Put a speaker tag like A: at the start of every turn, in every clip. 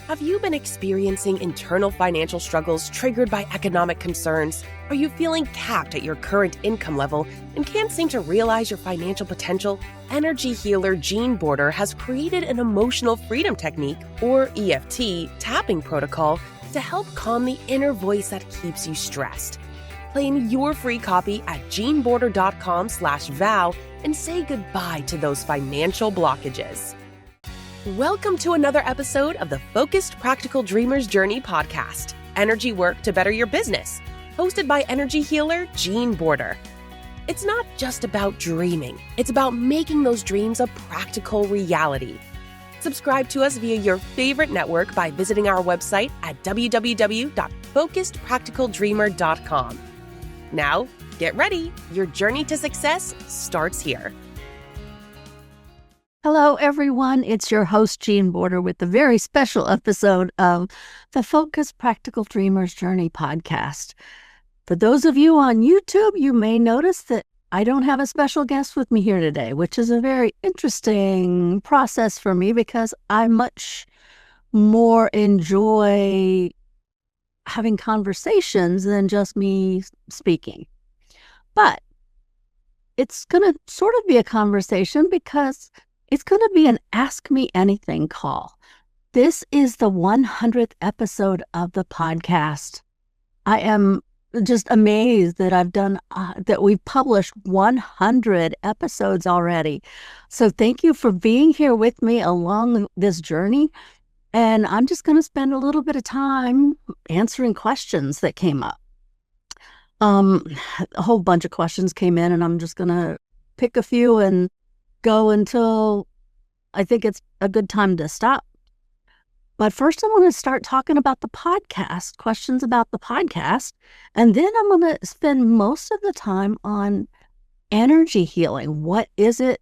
A: Have you been experiencing internal financial struggles triggered by economic concerns? Are you feeling capped at your current income level and can't seem to realize your financial potential? Energy healer Jean Border has created an emotional freedom technique, or EFT, tapping protocol to help calm the inner voice that keeps you stressed. Claim your free copy at jeanborder.com/vow and say goodbye to those financial blockages. Welcome to another episode of the Focused Practical Dreamer's Journey podcast, Energy Work to Better Your Business, hosted by energy healer Jean Border. It's not just about dreaming, it's about making those dreams a practical reality. Subscribe to us via your favorite network by visiting our website at www.focusedpracticaldreamer.com. Now, get ready. Your journey to success starts here.
B: Hello, everyone. It's your host, Jean Border, with a very special episode of the Focused Practical Dreamer's Journey podcast. For those of you on YouTube, you may notice that I don't have a special guest with me here today, which is a very interesting process for me because I much more enjoy having conversations than just me speaking. But it's going to sort of be a conversation because it's going to be an Ask Me Anything call. This is the 100th episode of the podcast. I am just amazed that that we've published 100 episodes already. So thank you for being here with me along this journey. And I'm just going to spend a little bit of time answering questions that came up. A whole bunch of questions came in, and I'm just going to pick a few and go until I think it's a good time to stop. But first, I want to start talking about the podcast, questions about the podcast. And then I'm going to spend most of the time on energy healing. What is it?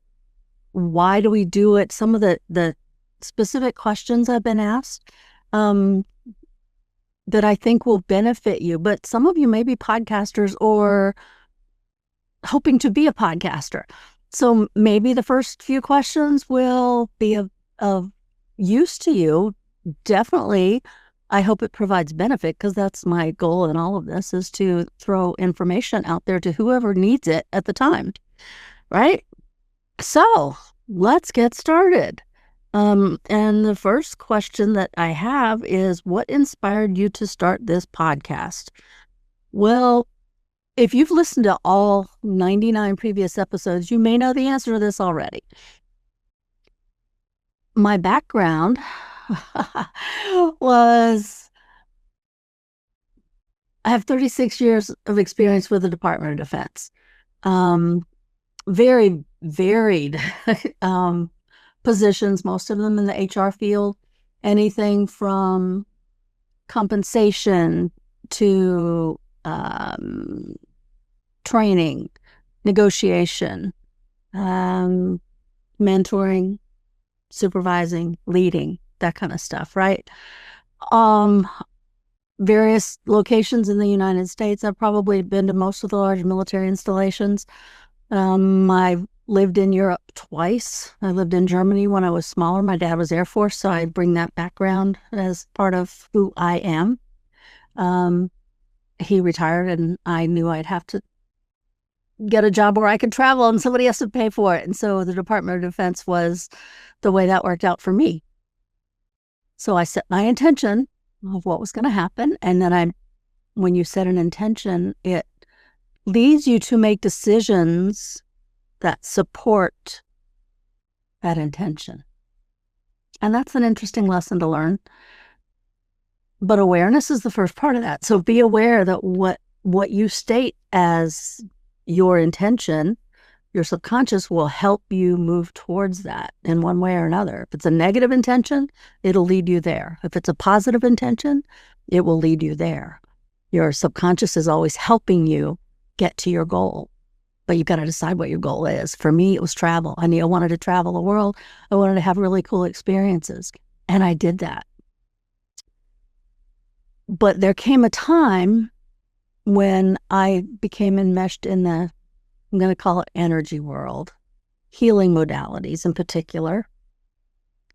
B: Why do we do it? Some of the specific questions I've been asked that I think will benefit you. But some of you may be podcasters or hoping to be a podcaster. So maybe the first few questions will be of use to you. Definitely, I hope it provides benefit because that's my goal in all of this, is to throw information out there to whoever needs it at the time, right? So let's get started. And the first question that I have is, what inspired you to start this podcast? Well, if you've listened to all 99 previous episodes, you may know the answer to this already. My background was, I have 36 years of experience with the Department of Defense. Very varied positions, most of them in the HR field, anything from compensation to training, negotiation, mentoring, supervising, leading, that kind of stuff, right? Various locations in the United States. I've probably been to most of the large military installations. I've lived in Europe twice. I lived in Germany when I was smaller. My dad was Air Force, so I bring that background as part of who I am. He retired, and I knew I'd have to get a job where I could travel and somebody has to pay for it. And so the Department of Defense was the way that worked out for me. So I set my intention of what was going to happen. And then when you set an intention, it leads you to make decisions that support that intention. And that's an interesting lesson to learn. But awareness is the first part of that. So be aware that what you state as your intention, your subconscious will help you move towards that in one way or another. If it's a negative intention, it'll lead you there. If it's a positive intention, it will lead you there. Your subconscious is always helping you get to your goal, but you've got to decide what your goal is. For me, it was travel. I wanted to travel the world. I wanted to have really cool experiences, and I did that. But there came a time when I became enmeshed in I'm going to call it energy world, healing modalities in particular.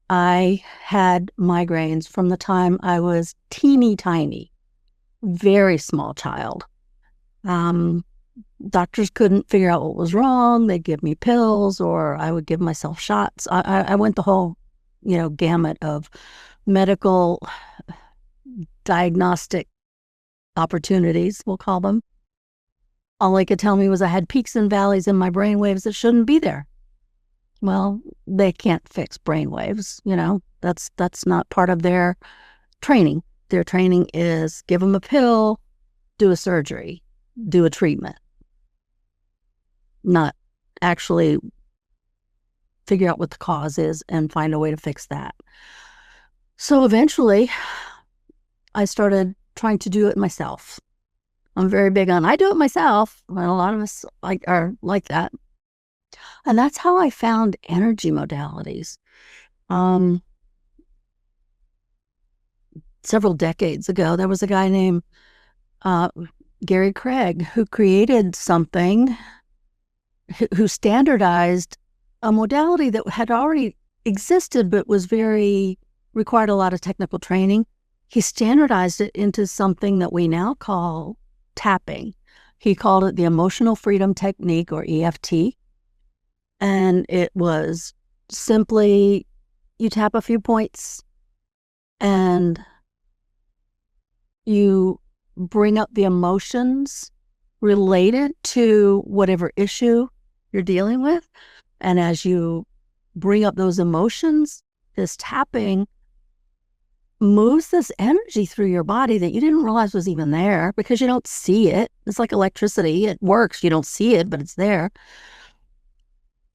B: I had migraines from the time I was teeny tiny, very small child. Doctors couldn't figure out what was wrong. They'd give me pills, or I would give myself shots. I went the whole, gamut of medical diagnostic opportunities, we'll call them. All they could tell me was I had peaks and valleys in my brain waves that shouldn't be there. Well, they can't fix brain waves, that's not part of their training. Their training is give them a pill, do a surgery, do a treatment, not actually figure out what the cause is and find a way to fix that. So eventually, I started trying to do it myself. I'm very big on I do it myself, and a lot of us are like that. And that's how I found energy modalities. Several decades ago, there was a guy named Gary Craig who created something, who standardized a modality that had already existed but required a lot of technical training. He standardized it into something that we now call tapping. He called it the Emotional Freedom Technique, or EFT. And it was simply, you tap a few points and you bring up the emotions related to whatever issue you're dealing with. And as you bring up those emotions, this tapping moves this energy through your body that you didn't realize was even there, because you don't see it. It's like electricity. It works. You don't see it, but it's there.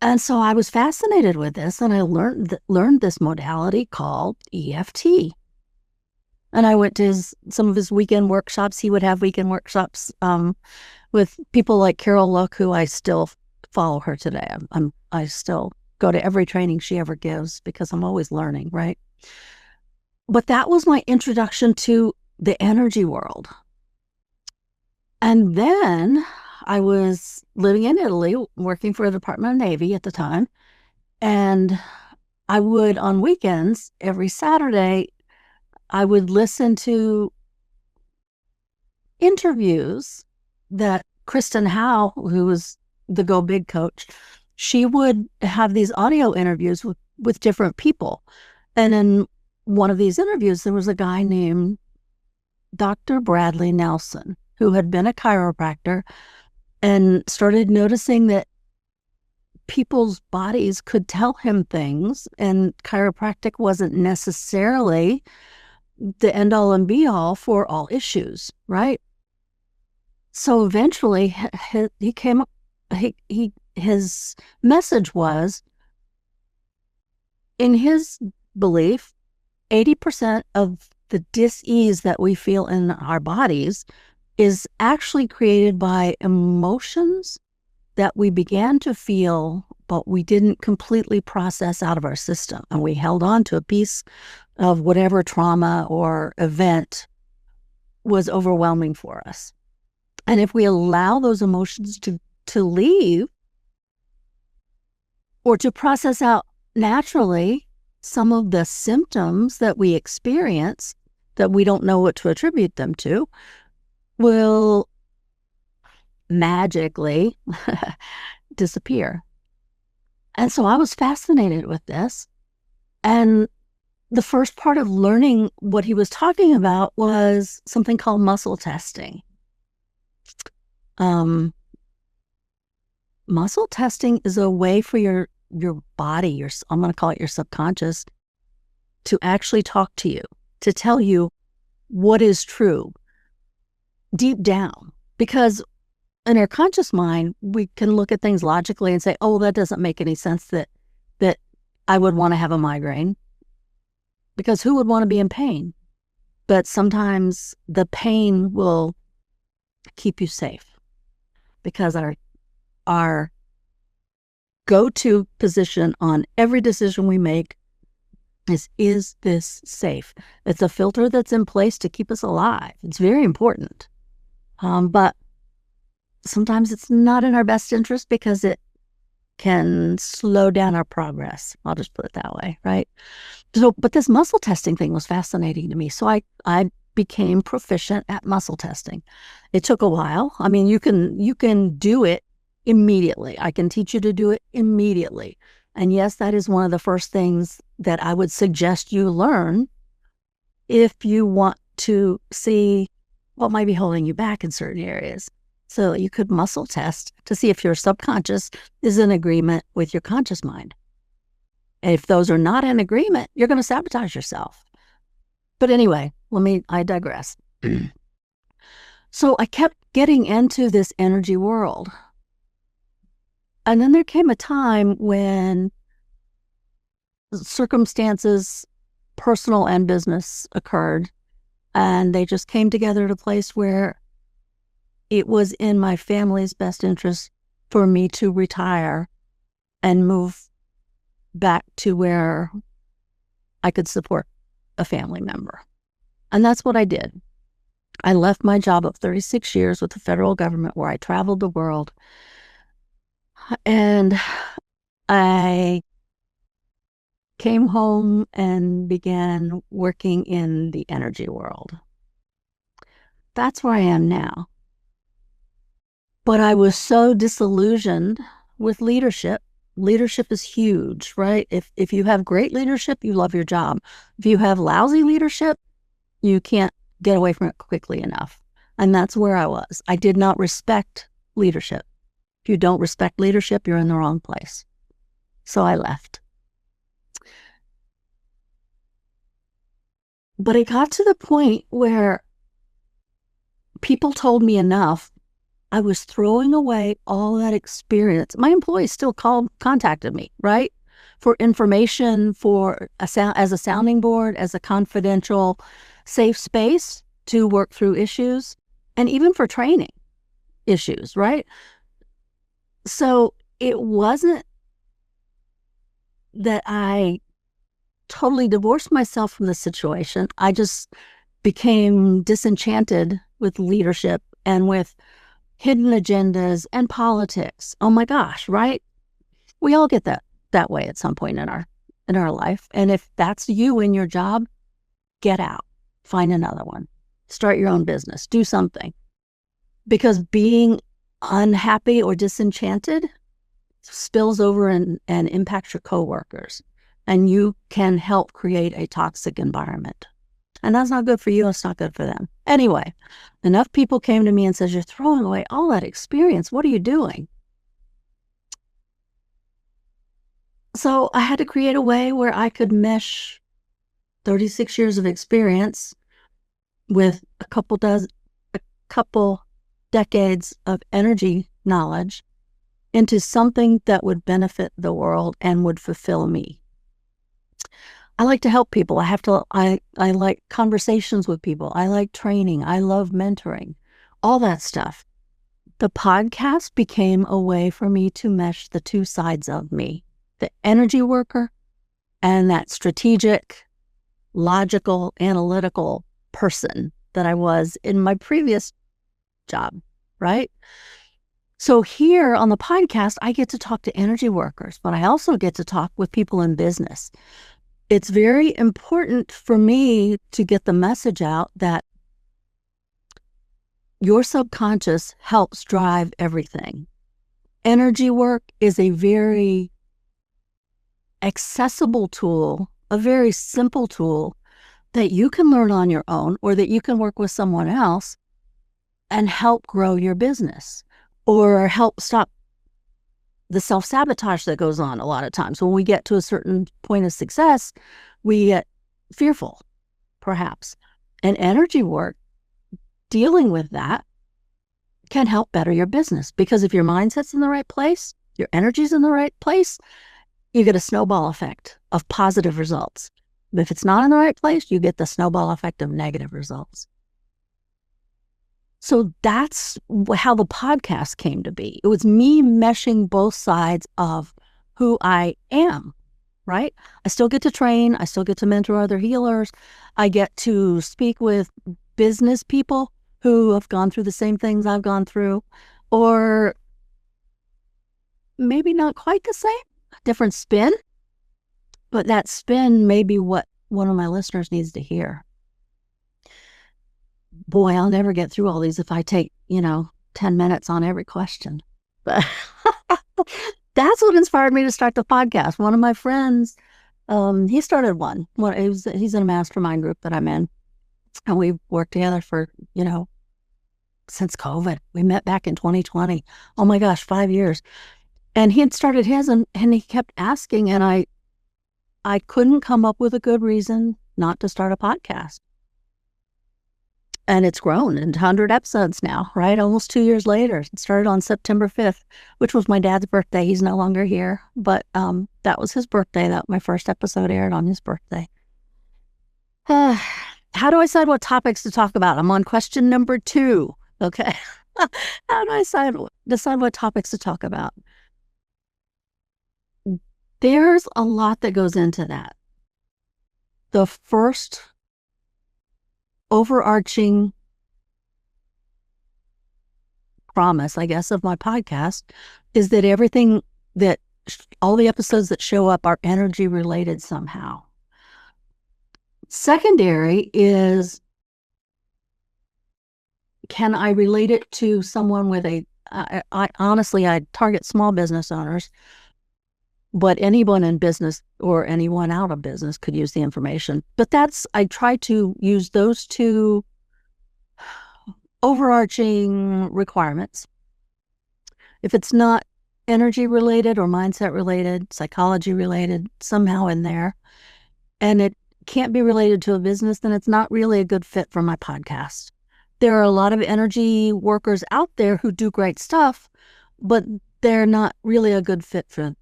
B: And so I was fascinated with this, and I learned this modality called EFT. And I went to some of his weekend workshops. He would have weekend workshops with people like Carol Look, who I still follow her today. I still go to every training she ever gives because I'm always learning, right? But that was my introduction to the energy world. And then I was living in Italy, working for the Department of Navy at the time. And I would, on weekends, every Saturday, I would listen to interviews that Kristen Howe, who was the Go Big coach, she would have these audio interviews with different people. And in one of these interviews, there was a guy named Dr. Bradley Nelson, who had been a chiropractor and started noticing that people's bodies could tell him things, and chiropractic wasn't necessarily the end all and be all for all issues, right? So eventually he came up, his message was, in his belief, 80% of the dis-ease that we feel in our bodies is actually created by emotions that we began to feel, but we didn't completely process out of our system. And we held on to a piece of whatever trauma or event was overwhelming for us. And if we allow those emotions to leave, or to process out naturally some of the symptoms that we experience that we don't know what to attribute them to, will magically disappear. And so I was fascinated with this. And the first part of learning what he was talking about was something called muscle testing. Muscle testing is a way for your body, I'm going to call it your subconscious, to actually talk to you, to tell you what is true deep down. Because in our conscious mind, we can look at things logically and say, oh, that doesn't make any sense that I would want to have a migraine, because who would want to be in pain? But sometimes the pain will keep you safe, because our go-to position on every decision we make is this safe? It's a filter that's in place to keep us alive. It's very important. But sometimes it's not in our best interest, because it can slow down our progress. I'll just put it that way, right? So, but this muscle testing thing was fascinating to me. So I became proficient at muscle testing. It took a while. I mean, you can do it immediately. I can teach you to do it immediately. And yes, that is one of the first things that I would suggest you learn if you want to see what might be holding you back in certain areas. So you could muscle test to see if your subconscious is in agreement with your conscious mind. And if those are not in agreement, you're going to sabotage yourself. But anyway, I digress. So I kept getting into this energy world. And then there came a time when circumstances, personal and business, occurred, and they just came together at a place where it was in my family's best interest for me to retire and move back to where I could support a family member. And that's what I did. I left my job of 36 years with the federal government where I traveled the world, and I came home and began working in the energy world. That's where I am now. But I was so disillusioned with leadership. Leadership is huge, right? If you have great leadership, you love your job. If you have lousy leadership, you can't get away from it quickly enough. And that's where I was. I did not respect leadership. If you don't respect leadership, you're in the wrong place. So I left. But it got to the point where people told me enough. I was throwing away all that experience. My employees still contacted me, right? For information, as a sounding board, as a confidential, safe space to work through issues, and even for training issues, right? So it wasn't that I totally divorced myself from the situation. I just became disenchanted with leadership and with hidden agendas and politics. Oh my gosh, right? We all get that way at some point in our life. And if that's you in your job, get out, find another one, start your own business, do something. Because being unhappy or disenchanted spills over and impacts your coworkers, and you can help create a toxic environment. And that's not good for you. It's not good for them. Anyway, enough people came to me and said, you're throwing away all that experience. What are you doing? So I had to create a way where I could mesh 36 years of experience with a couple decades of energy knowledge into something that would benefit the world and would fulfill me. I like to help people. I like conversations with people. I like training. I love mentoring, all that stuff. The podcast became a way for me to mesh the two sides of me, the energy worker and that strategic, logical, analytical person that I was in my previous job, right? So here on the podcast, I get to talk to energy workers, but I also get to talk with people in business. It's very important for me to get the message out that your subconscious helps drive everything. Energy work is a very accessible tool, a very simple tool that you can learn on your own or that you can work with someone else and help grow your business or help stop the self-sabotage that goes on a lot of times. When we get to a certain point of success, we get fearful, perhaps. And energy work, dealing with that, can help better your business. Because if your mindset's in the right place, your energy's in the right place, you get a snowball effect of positive results. But if it's not in the right place, you get the snowball effect of negative results. So that's how the podcast came to be. It was me meshing both sides of who I am, right? I still get to train. I still get to mentor other healers. I get to speak with business people who have gone through the same things I've gone through, or maybe not quite the same, different spin, but that spin may be what one of my listeners needs to hear. Boy, I'll never get through all these if I take, 10 minutes on every question. But that's what inspired me to start the podcast. One of my friends, he started one. He's in a mastermind group that I'm in. And we've worked together for, since COVID. We met back in 2020. Oh my gosh, 5 years. And he had started his and he kept asking, and I couldn't come up with a good reason not to start a podcast. And it's grown into 100 episodes now, right? Almost 2 years later. It started on September 5th, which was my dad's birthday. He's no longer here, but that was his birthday. That my first episode aired on his birthday. How do I decide what topics to talk about? I'm on question number 2. Okay. How do I decide what topics to talk about? There's a lot that goes into that. The first overarching promise, I guess, of my podcast is that all the episodes that show up are energy related somehow. Secondary is, can I relate it to someone with I honestly target small business owners, but anyone in business or anyone out of business could use the information. But I try to use those two overarching requirements. If it's not energy related or mindset related, psychology related, somehow in there, and it can't be related to a business, then it's not really a good fit for my podcast. There are a lot of energy workers out there who do great stuff, but they're not really a good fit for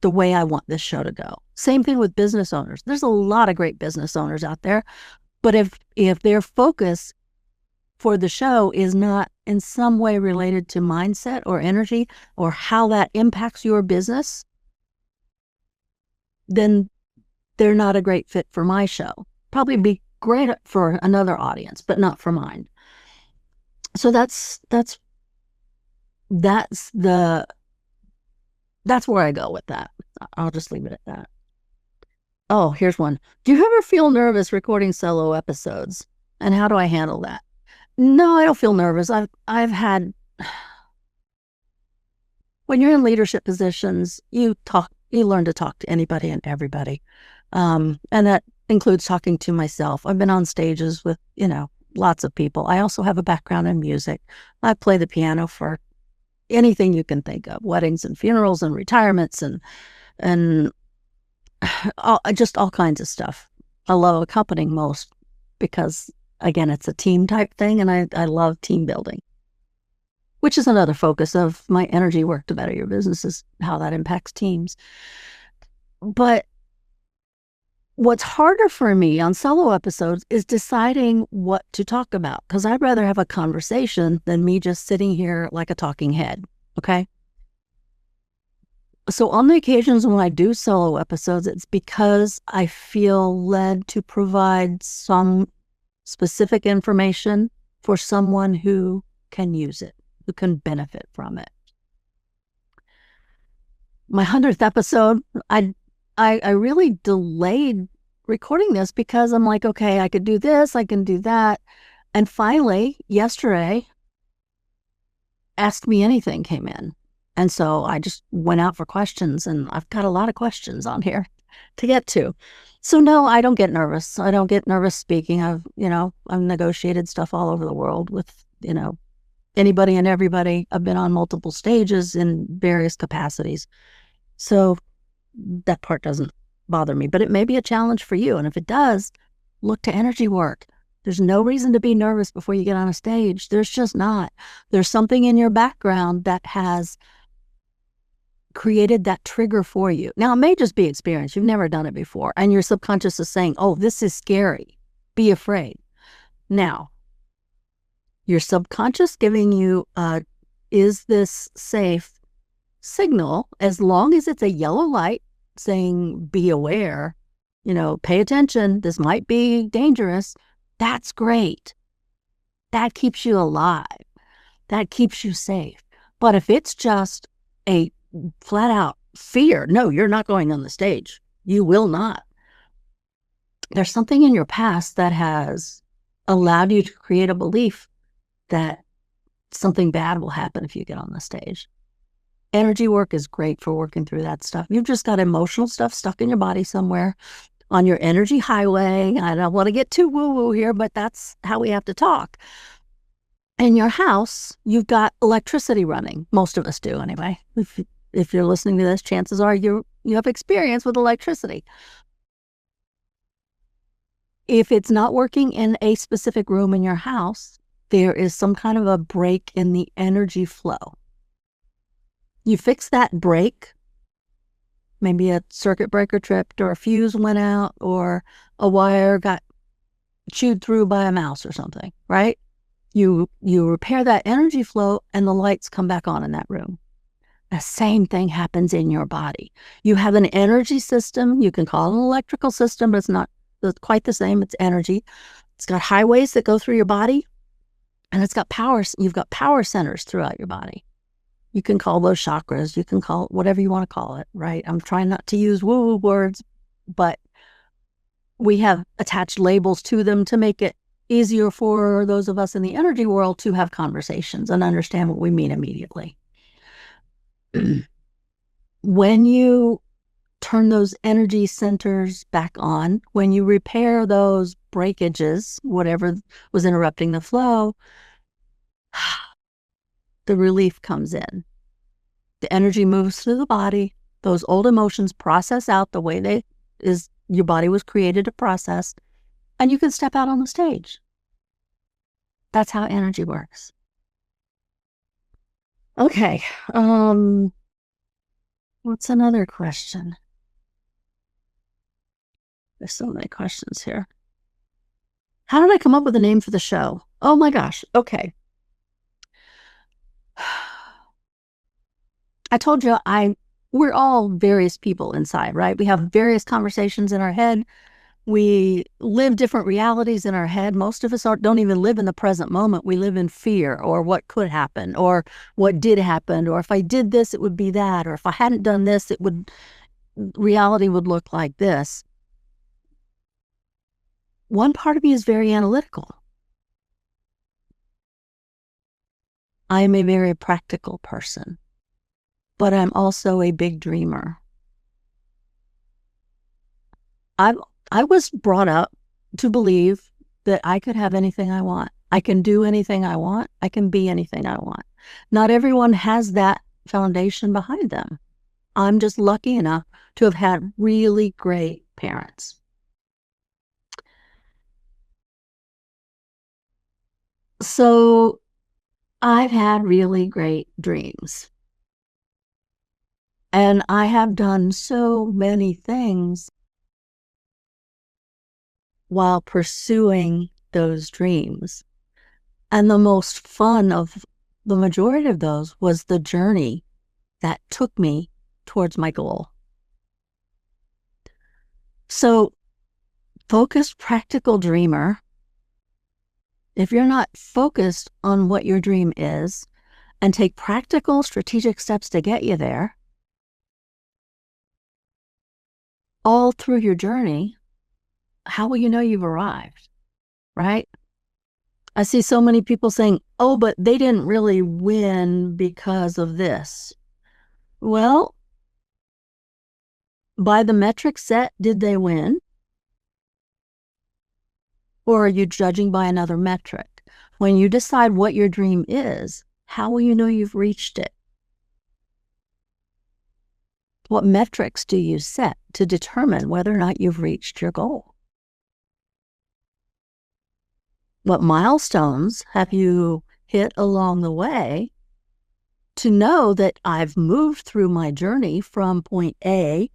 B: the way I want this show to go. Same thing with business owners. There's a lot of great business owners out there, but if their focus for the show is not in some way related to mindset or energy or how that impacts your business, then they're not a great fit for my show. Probably be great for another audience, but not for mine. So that's where I go with that. I'll just leave it at that. Oh, here's one. Do you ever feel nervous recording solo episodes? And how do I handle that? No, I don't feel nervous. I've had, when you're in leadership positions, you learn to talk to anybody and everybody. And that includes talking to myself. I've been on stages with, lots of people. I also have a background in music. I play the piano for anything you can think of, weddings and funerals and retirements and just all kinds of stuff. I love accompanying most because, again, it's a team type thing, and I love team building, which is another focus of my energy work to better your business, is how that impacts teams. But what's harder for me on solo episodes is deciding what to talk about, because I'd rather have a conversation than me just sitting here like a talking head, okay? So on the occasions when I do solo episodes, it's because I feel led to provide some specific information for someone who can use it, who can benefit from it. My 100th episode, I really delayed recording this because I'm like, okay, I could do this, I can do that. And finally, yesterday, Ask Me Anything came in. And so I just went out for questions, and I've got a lot of questions on here to get to. So no, I don't get nervous. I don't get nervous speaking. I've negotiated stuff all over the world with, anybody and everybody. I've been on multiple stages in various capacities. So that part doesn't bother me, but it may be a challenge for you. And if it does, look to energy work. There's no reason to be nervous before you get on a stage. There's just not. There's something in your background that has created that trigger for you. Now, it may just be experience. You've never done it before, and your subconscious is saying, oh, this is scary. Be afraid. Now, your subconscious giving you is this safe signal, as long as it's a yellow light saying, be aware, pay attention, this might be dangerous. That's great. That keeps you alive. That keeps you safe. But if it's just a flat out fear. No, you're not going on the stage. You will not. There's something in your past that has allowed you to create a belief that something bad will happen if you get on the stage. Energy work is great for working through that stuff. You've just got emotional stuff stuck in your body somewhere on your energy highway. I don't want to get too woo-woo here, but that's how we have to talk. In your house, you've got electricity running. Most of us do anyway. If you're listening to this, chances are you have experience with electricity. If it's not working in a specific room in your house, there is some kind of a break in the energy flow. You fix that break, maybe a circuit breaker tripped or a fuse went out or a wire got chewed through by a mouse or something, right? You repair that energy flow and the lights come back on in that room. The same thing happens in your body. You have an energy system. You can call it an electrical system, but it's not quite the same. It's energy. It's got highways that go through your body, and it's got power. You've got power centers throughout your body. You can call those chakras. You can call it whatever you want to call it, right? I'm trying not to use woo-woo words, but we have attached labels to them to make it easier for those of us in the energy world to have conversations and understand what we mean immediately. When you turn those energy centers back on, when you repair those breakages, whatever was interrupting the flow, the relief comes in. The energy moves through the body. Those old emotions process out the way your body was created to process, and you can step out on the stage. That's how energy works. Okay. What's another question? There's so many questions here. How did I come up with a name for the show? Oh my gosh. Okay. I told you we're all various people inside, right? We have various conversations in our head. We live different realities in our head. Most of us don't even live in the present moment. We live in fear or what could happen or what did happen, or if I did this, it would be that, or if I hadn't done this, reality would look like this. One part of me is very analytical. I am a very practical person, but I'm also a big dreamer. I was brought up to believe that I could have anything I want. I can do anything I want. I can be anything I want. Not everyone has that foundation behind them. I'm just lucky enough to have had really great parents. So I've had really great dreams. And I have done so many things while pursuing those dreams. And the most fun of the majority of those was the journey that took me towards my goal. So, focused, practical dreamer, if you're not focused on what your dream is and take practical, strategic steps to get you there, all through your journey, how will you know you've arrived, right? I see so many people saying, oh, but they didn't really win because of this. Well, by the metric set, did they win? Or are you judging by another metric? When you decide what your dream is, how will you know you've reached it? What metrics do you set to determine whether or not you've reached your goal? What milestones have you hit along the way to know that I've moved through my journey from point A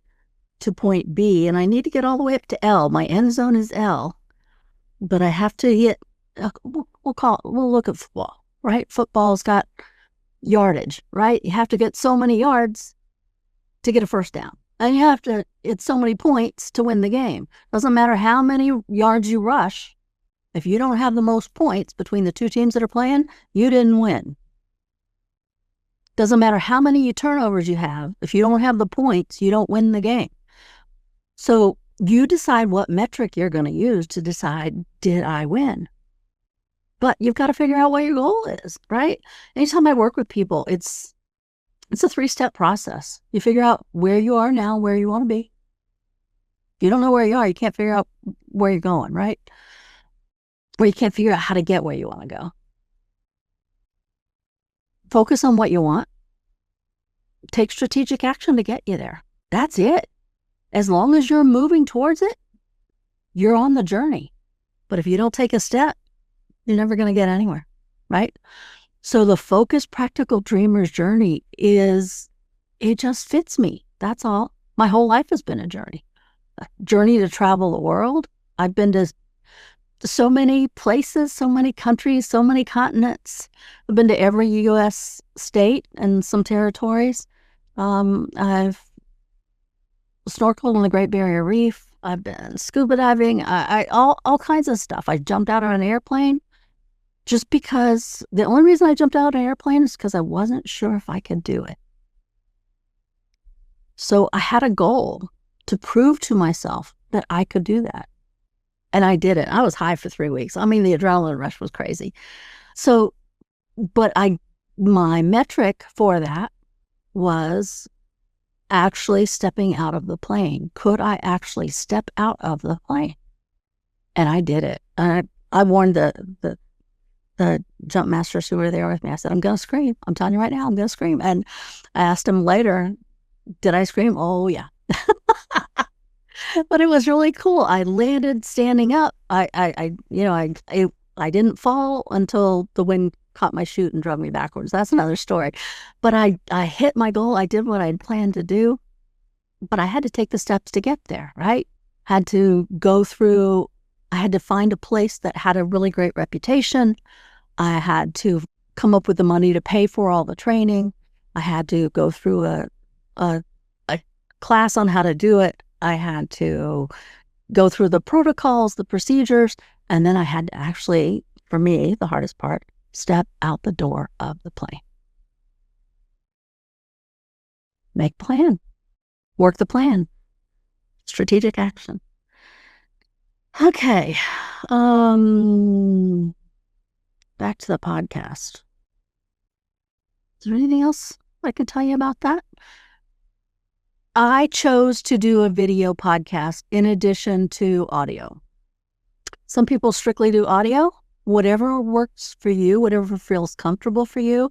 B: to point B, and I need to get all the way up to L. My end zone is L, but I have to hit, we'll look at football, right? Football's got yardage, right? You have to get so many yards to get a first down. And you have to hit so many points to win the game. Doesn't matter how many yards you rush. If you don't have the most points between the two teams that are playing, you didn't win. Doesn't matter how many turnovers you have. If you don't have the points, you don't win the game. So you decide what metric you're going to use to decide, did I win? But you've got to figure out what your goal is, right? Anytime I work with people, it's a 3-step process. You figure out where you are now, where you want to be. If you don't know where you are, you can't figure out where you're going, right? Or you can't figure out how to get where you want to go. Focus on what you want. Take strategic action to get you there. That's it. As long as you're moving towards it, you're on the journey. But if you don't take a step, you're never going to get anywhere, right? So the focused practical dreamer's journey it just fits me. That's all. My whole life has been a journey to travel the world. I've been to so many places, so many countries, so many continents. I've been to every U.S. state and some territories. I've snorkeled on the Great Barrier Reef. I've been scuba diving. All kinds of stuff. I jumped out of an airplane just because the only reason I jumped out of an airplane is because I wasn't sure if I could do it. So I had a goal to prove to myself that I could do that. And I did it. I was high for 3 weeks. I mean, the adrenaline rush was crazy. So, but my metric for that was actually stepping out of the plane. Could I actually step out of the plane? And I did it. I warned the jump masters who were there with me. I said, I'm going to scream. I'm telling you right now, I'm going to scream. And I asked them later, did I scream? Oh, yeah. But it was really cool. I landed standing up. I didn't fall until the wind caught my chute and drove me backwards. That's another story. But I hit my goal. I did what I'd planned to do, but I had to take the steps to get there, right? I had to find a place that had a really great reputation. I had to come up with the money to pay for all the training. I had to go through a class on how to do it. I had to go through the protocols, the procedures, and then I had to actually, for me, the hardest part, step out the door of the plane. Make a plan. Work the plan. Strategic action. Okay. Back to the podcast. Is there anything else I can tell you about that? I chose to do a video podcast in addition to audio. Some people strictly do audio. Whatever works for you, whatever feels comfortable for you,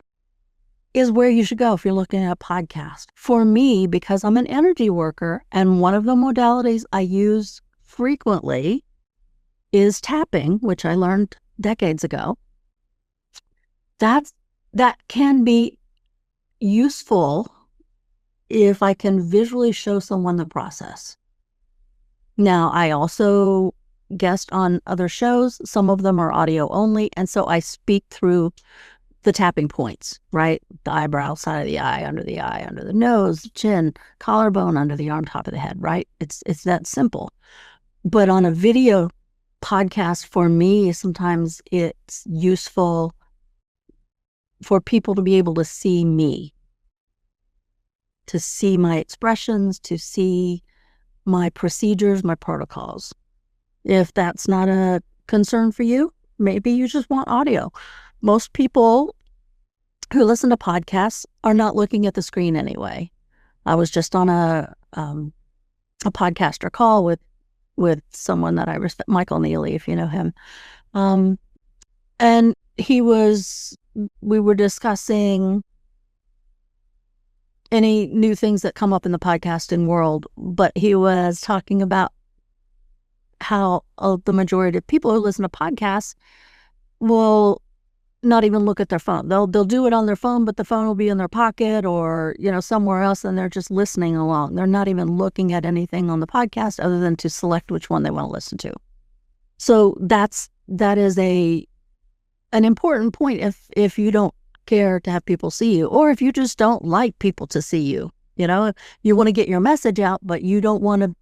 B: is where you should go if you're looking at a podcast. For me, because I'm an energy worker, and one of the modalities I use frequently is tapping, which I learned decades ago. That can be useful if I can visually show someone the process. Now, I also guest on other shows. Some of them are audio only, and so I speak through the tapping points, right? The eyebrow, side of the eye, under the nose, chin, collarbone, under the arm, top of the head, right? It's that simple. But on a video podcast, for me, sometimes it's useful for people to be able to see me, to see my expressions, to see my procedures, my protocols. If that's not a concern for you, maybe you just want audio. Most people who listen to podcasts are not looking at the screen anyway. I was just on a podcaster call with someone that I respect, Michael Neely, if you know him. And we were discussing any new things that come up in the podcasting world, but he was talking about how the majority of people who listen to podcasts will not even look at their phone. They'll do it on their phone, but the phone will be in their pocket or, somewhere else, and they're just listening along. They're not even looking at anything on the podcast other than to select which one they want to listen to. So that is an important point if you don't care to have people see you, or if you just don't like people to see you. You want to get your message out, but you don't want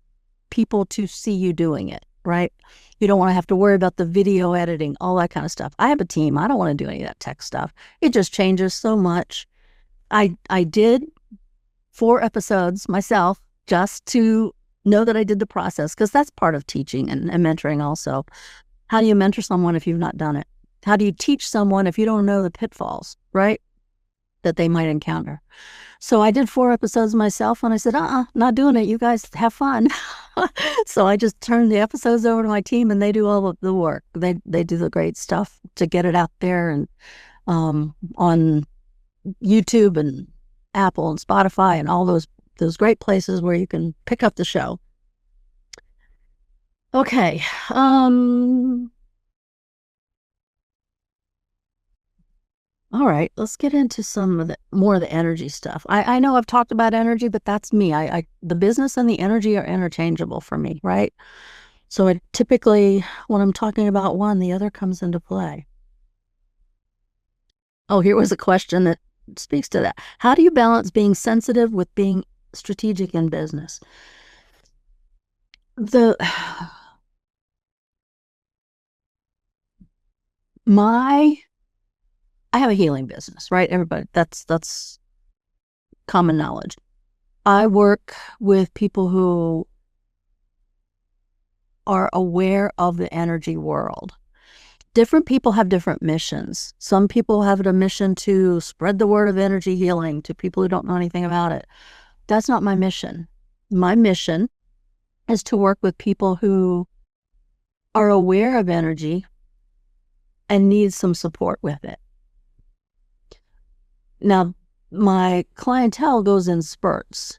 B: people to see you doing it, right? You don't want to have to worry about the video editing, all that kind of stuff. I have a team. I don't want to do any of that tech stuff. It just changes so much I did 4 episodes myself just to know that I did the process, because that's part of teaching and mentoring also. How do you mentor someone if you've not done it? How do you teach someone if you don't know the pitfalls, right, that they might encounter? So I did 4 episodes myself, and I said, not doing it. You guys have fun. So I just turned the episodes over to my team, and they do all of the work. They do the great stuff to get it out there, and on YouTube and Apple and Spotify and all those great places where you can pick up the show. Okay. All right, let's get into some of more of the energy stuff. I know I've talked about energy, but that's me. The business and the energy are interchangeable for me, right? So it typically, when I'm talking about one, the other comes into play. Oh, here was a question that speaks to that. How do you balance being sensitive with being strategic in business? I have a healing business, right? Everybody, that's common knowledge. I work with people who are aware of the energy world. Different people have different missions. Some people have a mission to spread the word of energy healing to people who don't know anything about it. That's not my mission. My mission is to work with people who are aware of energy and need some support with it. Now, my clientele goes in spurts.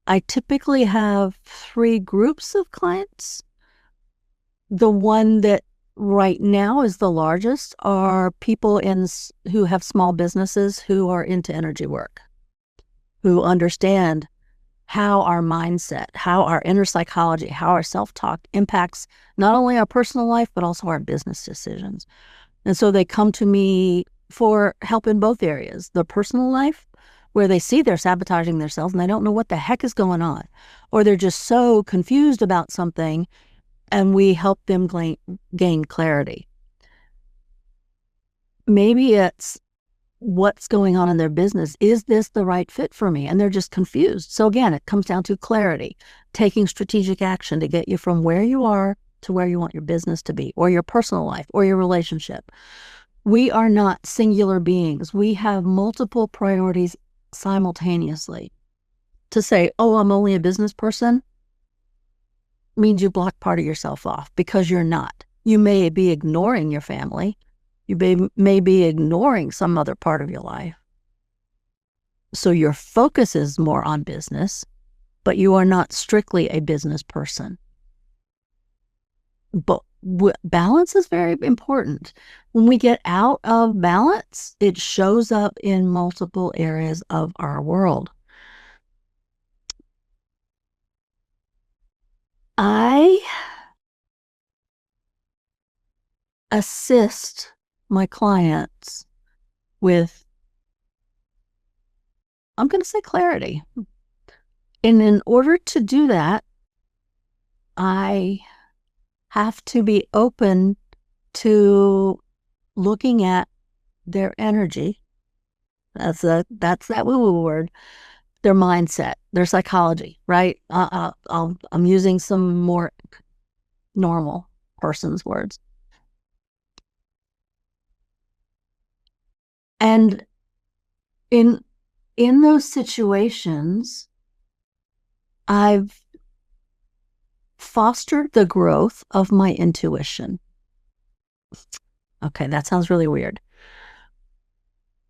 B: I typically have 3 groups of clients. The one that right now is the largest are people who have small businesses who are into energy work, who understand how our mindset, how our inner psychology, how our self-talk impacts not only our personal life, but also our business decisions. And so they come to me for help in both areas, the personal life, where they see they're sabotaging themselves and they don't know what the heck is going on, or they're just so confused about something, and we help them gain clarity. Maybe it's what's going on in their business. Is this the right fit for me? And they're just confused. So again, it comes down to clarity, taking strategic action to get you from where you are to where you want your business to be, or your personal life, or your relationship. We are not singular beings. We have multiple priorities simultaneously. To say, oh, I'm only a business person, means you block part of yourself off, because you're not. You may be ignoring your family. You may be ignoring some other part of your life. So your focus is more on business, but you are not strictly a business person. But balance is very important. When we get out of balance, it shows up in multiple areas of our world. I assist my clients with, I'm going to say, clarity. And in order to do that, I have to be open to looking at their energy. That's that woo-woo word. Their mindset, their psychology, right? I'm using some more normal person's words. And in those situations, I've fostered the growth of my intuition. Okay, that sounds really weird.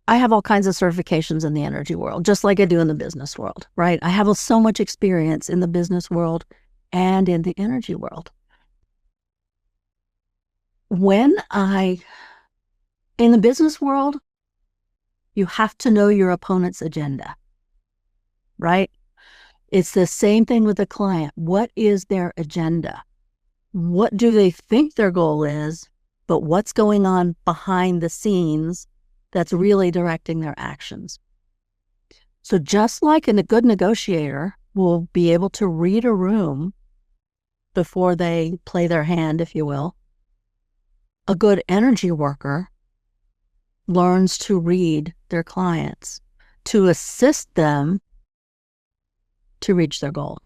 B: I have all kinds of certifications in the energy world, just like I do in the business world, right? I have so much experience in the business world and in the energy world. In the business world, you have to know your opponent's agenda, right? It's the same thing with the client. What is their agenda? What do they think their goal is, but what's going on behind the scenes that's really directing their actions? So just like a good negotiator will be able to read a room before they play their hand, if you will, a good energy worker learns to read their clients to assist them to reach their goal.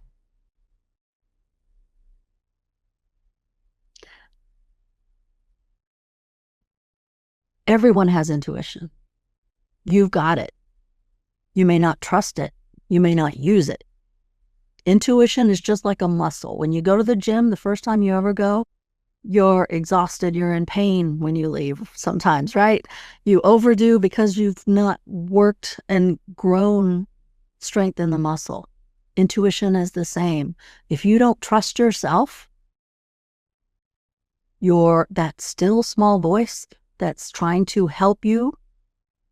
B: Everyone has intuition. You've got it. You may not trust it. You may not use it. Intuition is just like a muscle. When you go to the gym, the first time you ever go, you're exhausted, you're in pain when you leave sometimes, right? You overdo because you've not worked and grown strength in the muscle. Intuition is the same. If you don't trust yourself, you're that still small voice that's trying to help you,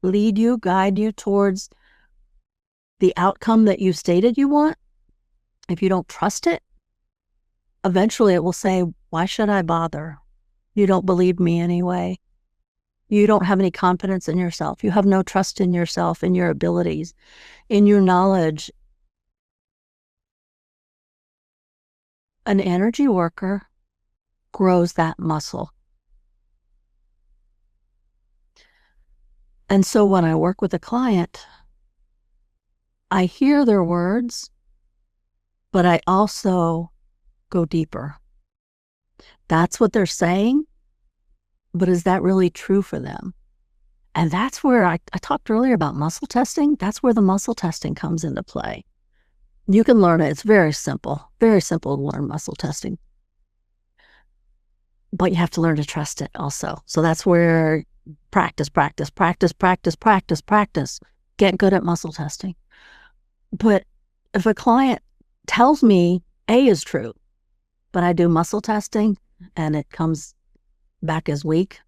B: lead you, guide you towards the outcome that you stated you want. If you don't trust it, eventually it will say, why should I bother? You don't believe me anyway. You don't have any confidence in yourself. You have no trust in yourself, in your abilities, in your knowledge. An energy worker grows that muscle. And so when I work with a client, I hear their words, but I also go deeper. That's what they're saying, but is that really true for them? And that's where I talked earlier about muscle testing. That's where the muscle testing comes into play. You can learn it. It's very simple to learn muscle testing. But you have to learn to trust it also. So that's where practice. Get good at muscle testing. But if a client tells me A is true, but I do muscle testing and it comes back as weak,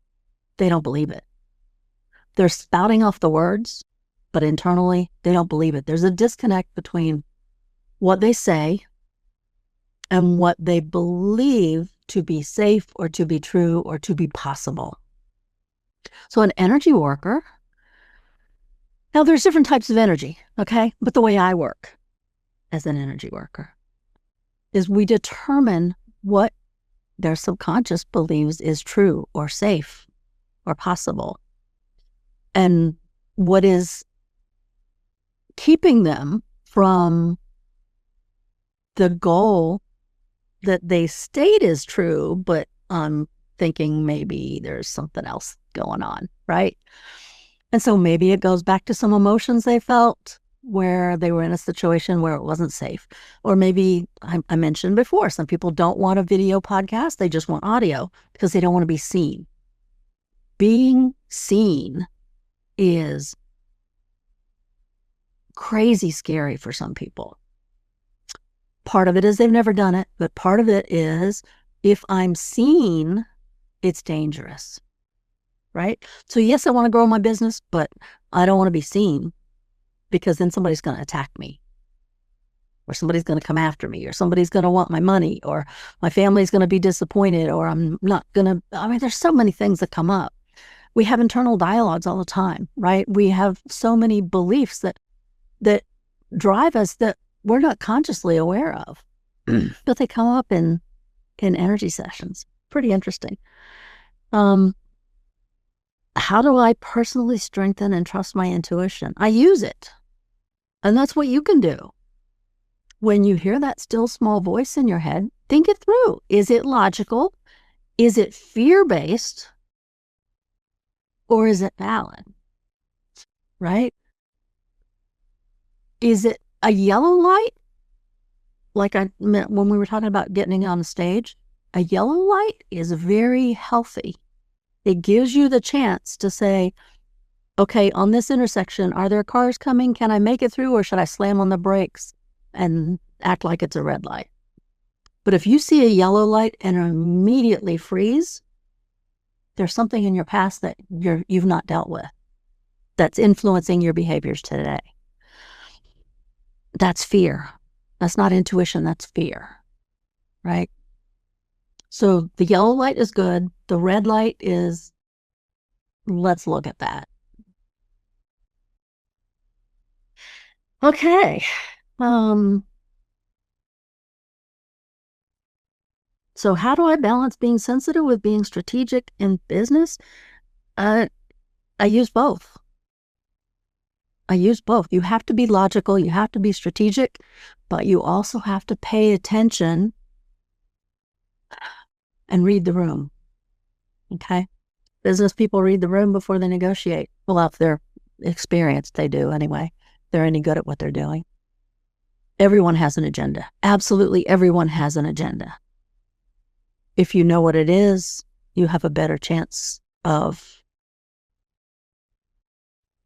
B: they don't believe it. They're spouting off the words, but internally, they don't believe it. There's a disconnect between what they say and what they believe to be safe or to be true or to be possible. So an energy worker, now there's different types of energy, okay? But the way I work as an energy worker is we determine what their subconscious believes is true or safe or possible, and what is keeping them from the goal that they state is true, but I'm thinking maybe there's something else going on, right? And so maybe it goes back to some emotions they felt where they were in a situation where it wasn't safe. Or maybe I mentioned before, some people don't want a video podcast. They just want audio because they don't want to be seen. Being seen is crazy scary for some people. Part of it is they've never done it, but part of it is if I'm seen, it's dangerous, right? So yes, I want to grow my business, but I don't want to be seen because then somebody's going to attack me, or somebody's going to come after me, or somebody's going to want my money, or my family's going to be disappointed, or I'm not going to, I mean, there's so many things that come up. We have internal dialogues all the time, right? We have so many beliefs that drive us that we're not consciously aware of, but they come up in energy sessions. Pretty interesting. How do I personally strengthen and trust my intuition? I use it. And that's what you can do. When you hear that still small voice in your head, think it through. Is it logical? Is it fear-based? Or is it valid? Right? Is it a yellow light? Like I meant when we were talking about getting on the stage, a yellow light is very healthy. It gives you the chance to say, okay, on this intersection, are there cars coming? Can I make it through, or should I slam on the brakes and act like it's a red light? But if you see a yellow light and immediately freeze, there's something in your past that you've not dealt with that's influencing your behaviors today. That's fear. That's not intuition, that's fear, right? So the yellow light is good. The red light is, let's look at that. Okay. So how do I balance being sensitive with being strategic in business? I use both. I use both. You have to be logical, you have to be strategic, but you also have to pay attention and read the room. Okay? Business people read the room before they negotiate. Well, if they're experienced, they do anyway. They're any good at what they're doing. Everyone has an agenda. Absolutely everyone has an agenda. If you know what it is, you have a better chance of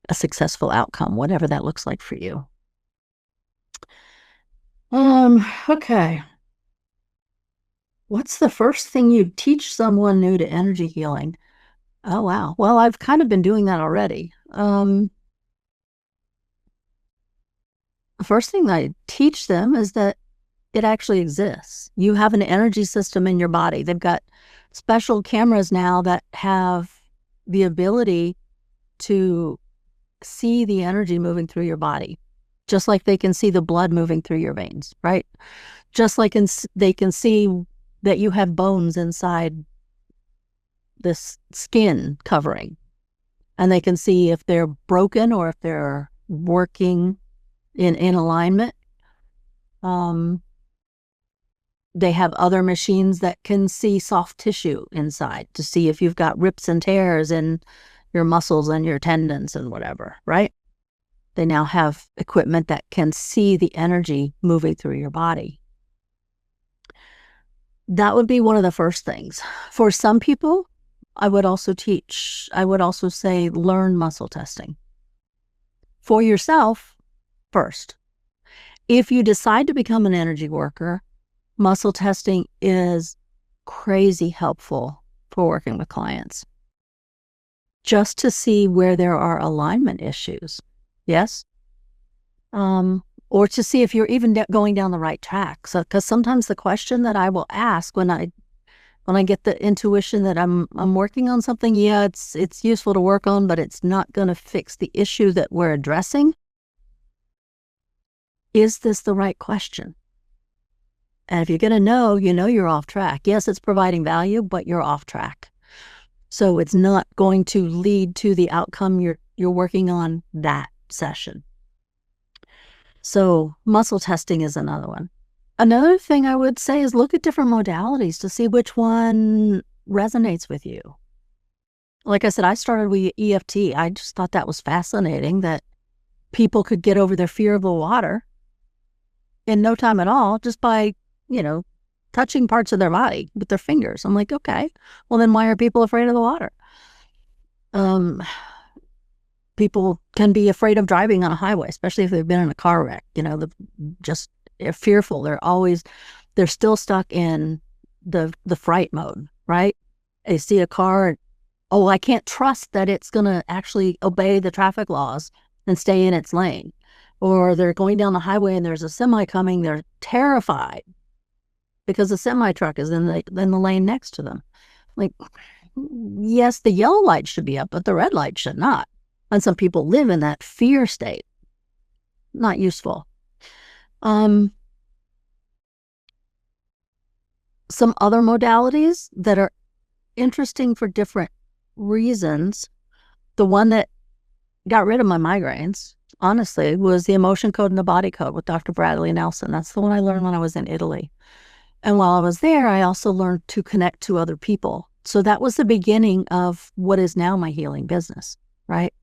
B: a successful outcome, whatever that looks like for you. Okay. What's the first thing you teach someone new to energy healing? Oh, wow. Well, I've kind of been doing that already. The first thing I teach them is that it actually exists. You have an energy system in your body. They've got special cameras now that have the ability to see the energy moving through your body, just like they can see the blood moving through your veins, right? Just like they can see that you have bones inside this skin covering, and they can see if they're broken or if they're working in alignment. They have other machines that can see soft tissue inside to see if you've got rips and tears in your muscles and your tendons and whatever, right? They now have equipment that can see the energy moving through your body. That would be one of the first things. For some people, I would also say learn muscle testing. For yourself first. If you decide to become an energy worker, muscle testing is crazy helpful for working with clients. Just to see where there are alignment issues. Yes? Or to see if you're even going down the right track. So, because sometimes the question that I will ask when I get the intuition that I'm working on something, yeah, it's useful to work on, but it's not going to fix the issue that we're addressing. Is this the right question? And if you're going to know, you're off track. Yes, it's providing value, but you're off track. So it's not going to lead to the outcome you're working on that session. So muscle testing is another one. Another thing I would say is look at different modalities to see which one resonates with you. Like I said, I started with EFT. I just thought that was fascinating that people could get over their fear of the water in no time at all just by, touching parts of their body with their fingers. I'm like, okay, well then why are people afraid of the water? People can be afraid of driving on a highway, especially if they've been in a car wreck. They're fearful. They're still stuck in the fright mode, right? They see a car and, oh, I can't trust that it's going to actually obey the traffic laws and stay in its lane. Or they're going down the highway and there's a semi coming. They're terrified because the semi truck is in the lane next to them. Like, yes, the yellow light should be up, but the red light should not. And some people live in that fear state. Not useful. Some other modalities that are interesting for different reasons. The one that got rid of my migraines, honestly, was the emotion code and the body code with Dr. Bradley Nelson. That's the one I learned when I was in Italy. And while I was there, I also learned to connect to other people. So that was the beginning of what is now my healing business, right?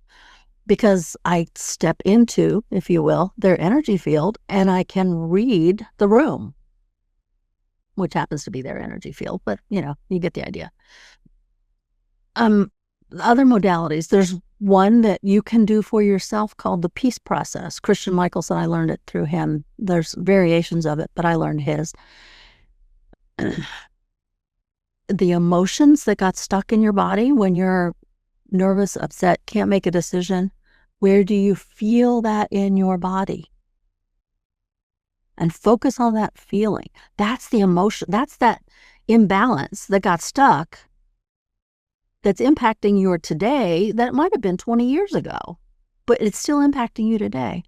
B: Because I step into, if you will, their energy field and I can read the room, which happens to be their energy field, but you get the idea. Other modalities, there's one that you can do for yourself called the peace process. Christian Michelson, I learned it through him. There's variations of it, but I learned his. The emotions that got stuck in your body when you're nervous, upset, can't make a decision, where do you feel that in your body? And focus on that feeling. That's the emotion. That's that imbalance that got stuck that's impacting your today that might have been 20 years ago, but it's still impacting you today.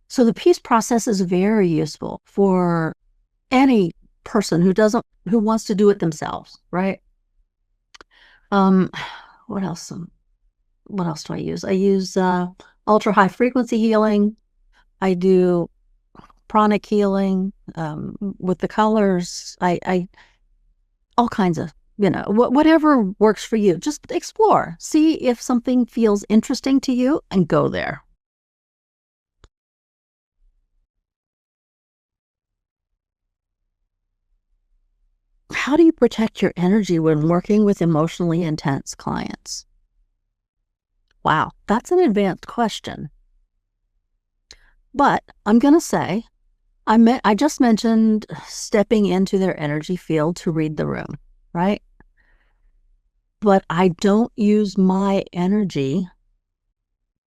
B: So the peace process is very useful for any person who wants to do it themselves, right? What else? what else do I use? I use ultra high frequency healing. I do pranic healing with the colors. I all kinds of, whatever works for you. Just explore. See if something feels interesting to you and go there. How do you protect your energy when working with emotionally intense clients? Wow, that's an advanced question. But I'm going to say, I just mentioned stepping into their energy field to read the room, right? But I don't use my energy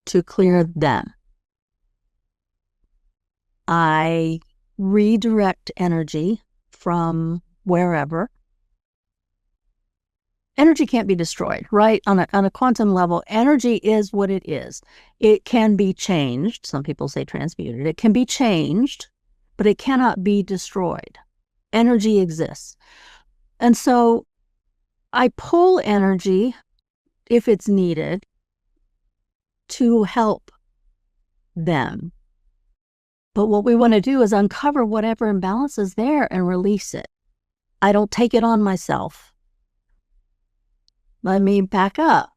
B: to clear them. I redirect energy from wherever. Energy can't be destroyed, right? On a quantum level, energy is what it is. It can be changed. Some people say transmuted. It can be changed, but it cannot be destroyed. Energy exists. And so I pull energy if it's needed to help them. But what we want to do is uncover whatever imbalance is there and release it. I don't take it on myself. Let me back up.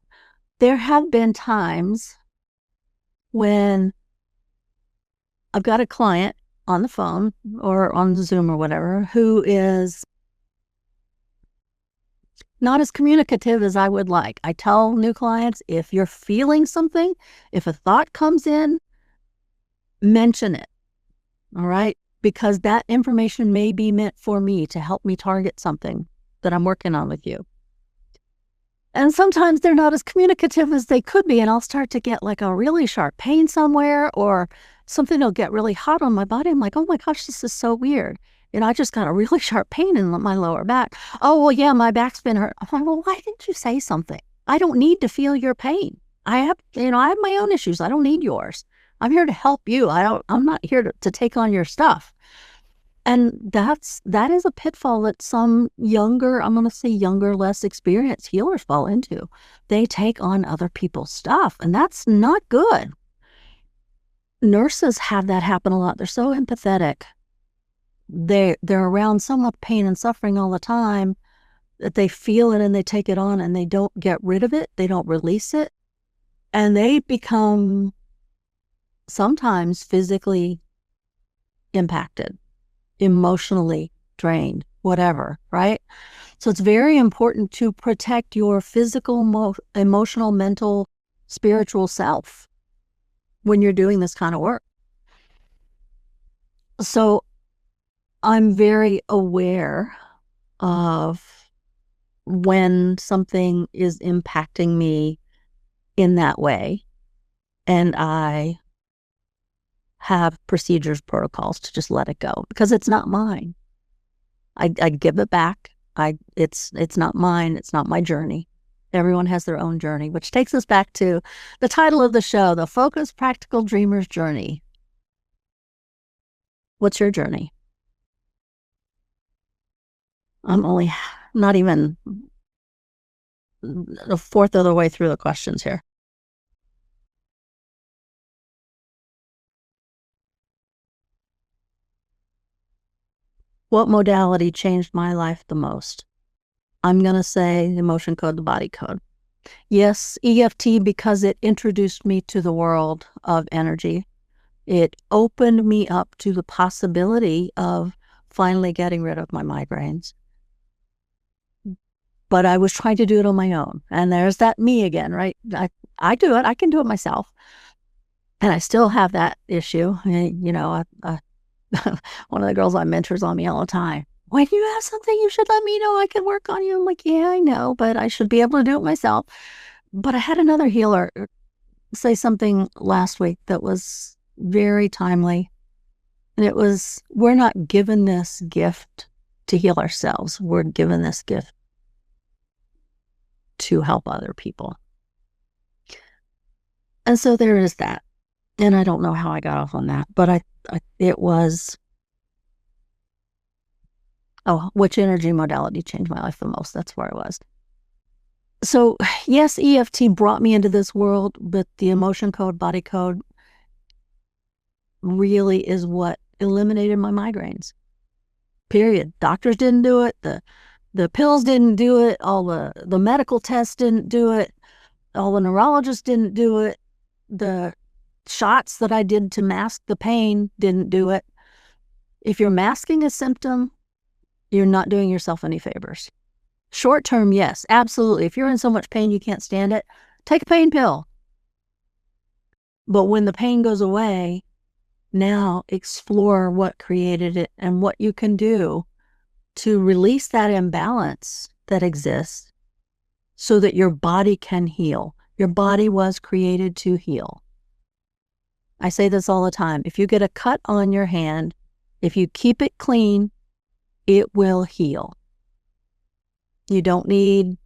B: There have been times when I've got a client on the phone or on Zoom or whatever who is not as communicative as I would like. I tell new clients, if you're feeling something, if a thought comes in, mention it. All right? Because that information may be meant for me to help me target something that I'm working on with you. And sometimes they're not as communicative as they could be, and I'll start to get like a really sharp pain somewhere, or something will get really hot on my body. I'm like, oh my gosh, this is so weird. I just got a really sharp pain in my lower back. Oh, well, yeah, my back's been hurt. I'm like, well, why didn't you say something? I don't need to feel your pain. I have my own issues. I don't need yours. I'm here to help you. I'm not here to take on your stuff. And that is a pitfall that some younger, I'm going to say younger, less experienced healers fall into. They take on other people's stuff, and that's not good. Nurses have that happen a lot. They're so empathetic. They're around so much pain and suffering all the time that they feel it and they take it on, and they don't get rid of it. They don't release it. And they become sometimes physically impacted, emotionally drained, whatever, right? So it's very important to protect your physical, emotional, mental, spiritual self when you're doing this kind of work. So I'm very aware of when something is impacting me in that way, and I have procedures, protocols to just let it go because it's not mine. I give it back. It's not mine. It's not my journey. Everyone has their own journey, which takes us back to the title of the show, The Focused Practical Dreamer's Journey. What's your journey? I'm only not even a fourth of the way through the questions here. What modality changed my life the most? I'm going to say the emotion code, the body code. Yes, EFT, because it introduced me to the world of energy. It opened me up to the possibility of finally getting rid of my migraines. But I was trying to do it on my own. And there's that me again, right? I do it. I can do it myself. And I still have that issue. One of the girls on mentors on me all the time. When you have something, you should let me know. I can work on you. I'm like, yeah, I know, but I should be able to do it myself. But I had another healer say something last week that was very timely. And it was, we're not given this gift to heal ourselves. We're given this gift to help other people. And so there is that. And I don't know how I got off on that, but it was, which energy modality changed my life the most? That's where I was. So yes, EFT brought me into this world, but the emotion code, body code really is what eliminated my migraines. Period. Doctors didn't do it. The pills didn't do it. All the medical tests didn't do it. All the neurologists didn't do it. The shots that I did to mask the pain didn't do it. If you're masking a symptom, you're not doing yourself any favors. Short term, yes, absolutely. If you're in so much pain you can't stand it, take a pain pill. But when the pain goes away, now explore what created it and what you can do to release that imbalance that exists so that your body can heal. Your body was created to heal. I say this all the time. If you get a cut on your hand, if you keep it clean, it will heal. You don't need,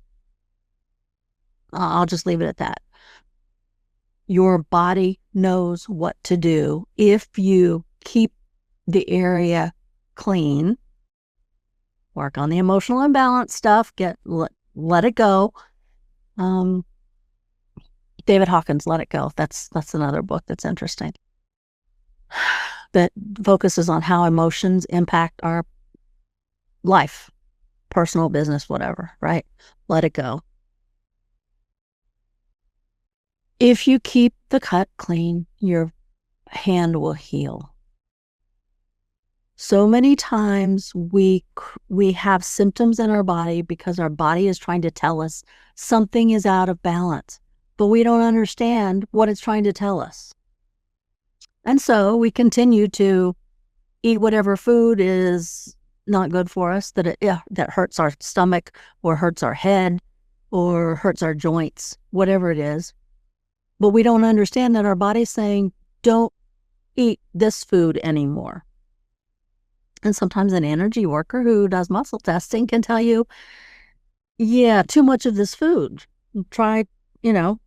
B: I'll just leave it at that. Your body knows what to do if you keep the area clean, work on the emotional imbalance stuff, let it go. David Hawkins, Let It Go. That's another book that's interesting. That focuses on how emotions impact our life, personal, business, whatever, right? Let it go. If you keep the cut clean, your hand will heal. So many times we have symptoms in our body because our body is trying to tell us something is out of balance, but we don't understand what it's trying to tell us. And so we continue to eat whatever food is not good for us, that hurts our stomach or hurts our head or hurts our joints, whatever it is. But we don't understand that our body's saying, don't eat this food anymore. And sometimes an energy worker who does muscle testing can tell you, yeah, too much of this food. Try, it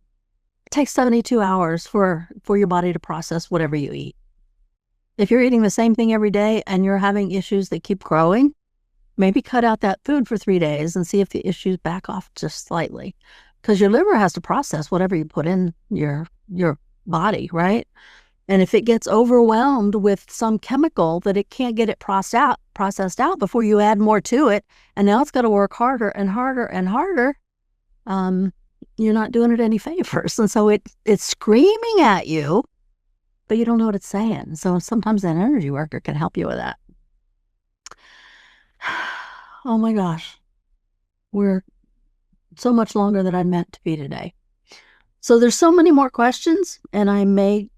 B: takes 72 hours for your body to process whatever you eat. If you're eating the same thing every day and you're having issues that keep growing, maybe cut out that food for 3 days and see if the issues back off just slightly. Because your liver has to process whatever you put in your body, right? And if it gets overwhelmed with some chemical that it can't get it processed out before you add more to it, and now it's got to work harder and harder and harder, you're not doing it any favors. And so it's screaming at you, but you don't know what it's saying. So sometimes an energy worker can help you with that. Oh my gosh. We're so much longer than I meant to be today. So there's so many more questions, and I may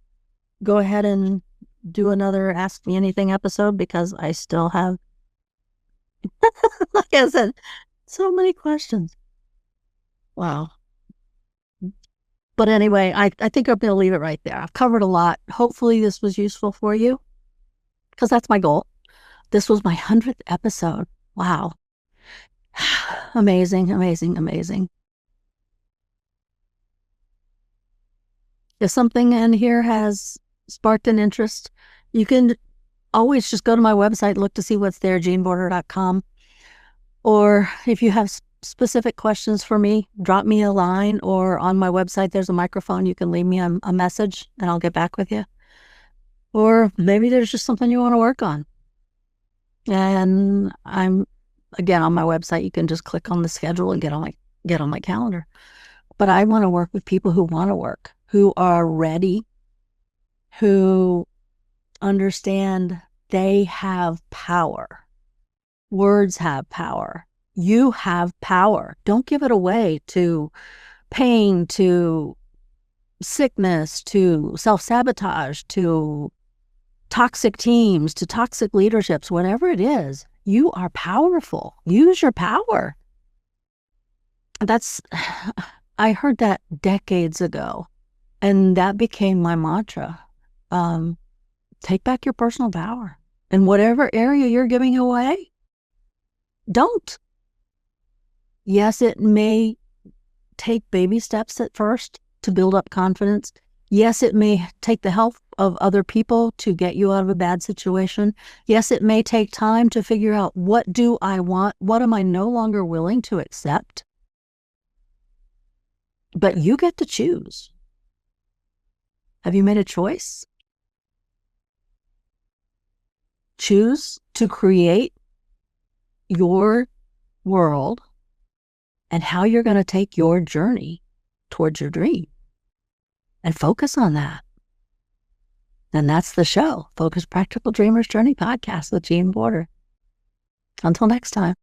B: go ahead and do another Ask Me Anything episode because I still have, like I said, so many questions. Wow. But anyway, I think I'm going to leave it right there. I've covered a lot. Hopefully this was useful for you because that's my goal. This was my 100th episode. Wow. Amazing, amazing, amazing. If something in here has sparked an interest, you can always just go to my website, look to see what's there, jeanborder.com. Or if you have specific questions for me, drop me a line, or on my website, there's a microphone. You can leave me a message and I'll get back with you. Or maybe there's just something you want to work on. And again, on my website, you can just click on the schedule and get on my calendar. But I want to work with people who want to work, who are ready, who understand they have power. Words have power. You have power. Don't give it away to pain, to sickness, to self-sabotage, to toxic teams, to toxic leaderships, whatever it is. You are powerful. Use your power. I heard that decades ago, and that became my mantra. Take back your personal power. In whatever area you're giving away, don't. Yes, it may take baby steps at first to build up confidence. Yes, it may take the help of other people to get you out of a bad situation. Yes, it may take time to figure out, what do I want? What am I no longer willing to accept? But you get to choose. Have you made a choice? Choose to create your world and how you're going to take your journey towards your dream. And focus on that. And that's the show, Focused Practical Dreamers Journey Podcast with Jean Border. Until next time.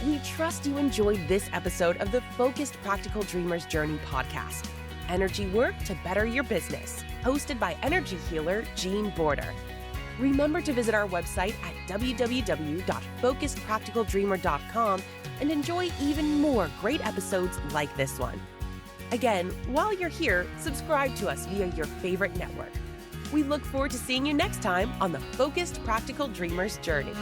A: We trust you enjoyed this episode of the Focused Practical Dreamers Journey podcast, Energy Work to Better Your Business, hosted by energy healer Jean Border. Remember to visit our website at www.focusedpracticaldreamer.com and enjoy even more great episodes like this one. Again, while you're here, subscribe to us via your favorite network. We look forward to seeing you next time on the Focused Practical Dreamers Journey.